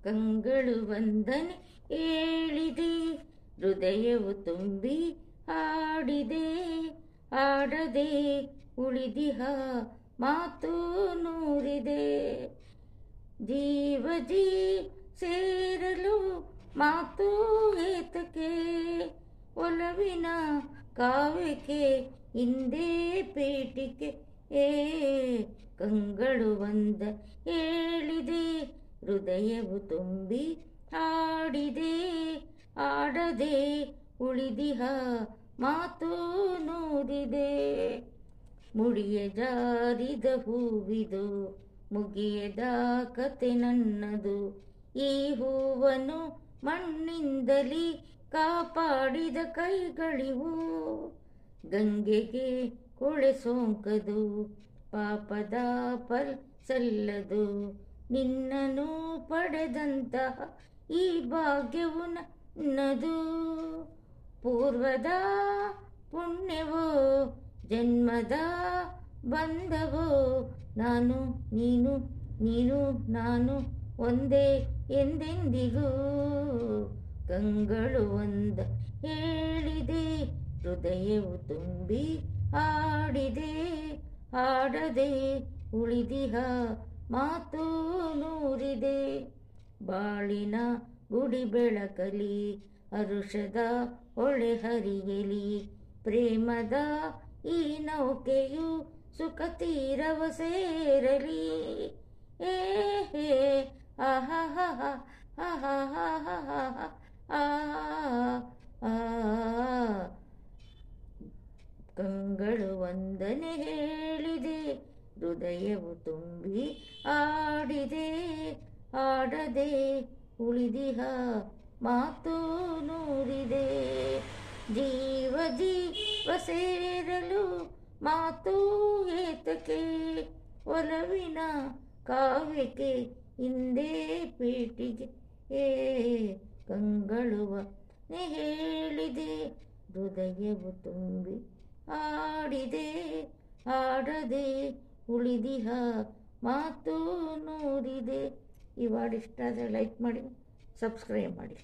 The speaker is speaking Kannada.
ಕಂಗಳು ವಂದನೆ ಹೇಳಿದೆ, ಹೃದಯವು ತುಂಬಿ ಹಾಡಿದೆ, ಆಡದೆ ಉಳಿದಿಹ ಮಾತು ನೂರಿದೆ. ಜೀವ ಸೇರಲು ಮಾತು ಏತಕ್ಕೆ, ಒಲವಿನ ಕಾವ್ಯಕ್ಕೆ ಹಿಂದೆ ಪೀಠಿಕೆ. ಕಂಗಳು ಒಂದ ಹೇಳಿದೆ, ಹೃದಯವು ತುಂಬಿ ಹಾಡಿದೆ, ಆಡದೆ ಉಳಿದಿಹ ಮಾತು ನೂರಿದೆ. ಮುಡಿಯ ಜಾರಿದ ಹೂವಿದು, ಮುಗಿಯದ ಕತೆ ನನ್ನದು, ಈ ಹೂವನ್ನು ಮಣ್ಣಿಂದಲಿ ಕಾಪಾಡಿದ ಕೈಗಳಿವು. ಗಂಗೆಗೆ ಕೊಳೆ ಸೋಂಕದು, ಪಾಪದ ಫಲ ಸಲ್ಲದು, ನಿನ್ನನ್ನು ಪಡೆದಂತಹ ಈ ಭಾಗ್ಯವು ನನ್ನದು. ಪೂರ್ವದ ಪುಣ್ಯವೋ ಜನ್ಮದ ಬಂಧವೋ, ನಾನು ನೀನು ನೀನು ನಾನು ಒಂದೇ ಎಂದೆಂದಿಗೂ. ಕಂಗಳು ಒಂದ ಹೇಳಿದೆ, ಹೃದಯವು ತುಂಬಿ ಹಾಡಿದೆ, ಹಾಡದೆ ಉಳಿದಿಹ ಮಾತು ನೂರಿದೆ. ಬಾಳಿನ ಗುಡಿ ಬೆಳಕಲಿ, ಹರುಷದ ಹೊಳೆ ಹರಿಯಲಿ, ಪ್ರೇಮದ ಈ ನೌಕೆಯು ಸುಖ ತೀರವ ಸೇರಲಿ. ಹೇ ಆಹಾ ಕಂಗಳು ವಂದನೆ ಹೇಳಿದೆ, ಹೃದಯವು ತುಂಬಿ ಆಡಿದೆ, ಆಡದೆ ಉಳಿದಿಹ ಮಾತು ನೂರಿದೆ. ಜೀವ ಸೇರಲು ಮಾತು ಏತಕ್ಕೆ, ಒಲವಿನ ಕಾವ್ಯಕ್ಕೆ ಹಿಂದೆ ಪೀಠಿಗೆ. ಕಂಗಳುವ ಹೇಳಿದೆ, ಹೃದಯವು ತುಂಬಿ ಆಡಿದೆ, ಆಡದೆ ಉಳಿದಿಹ ಮಾತು ನೂರಿದೆ. ಈ ವಾರ್ಡ್ ಇಷ್ಟ ಆದರೆ ಲೈಕ್ ಮಾಡಿ, ಸಬ್ಸ್ಕ್ರೈಬ್ ಮಾಡಿ.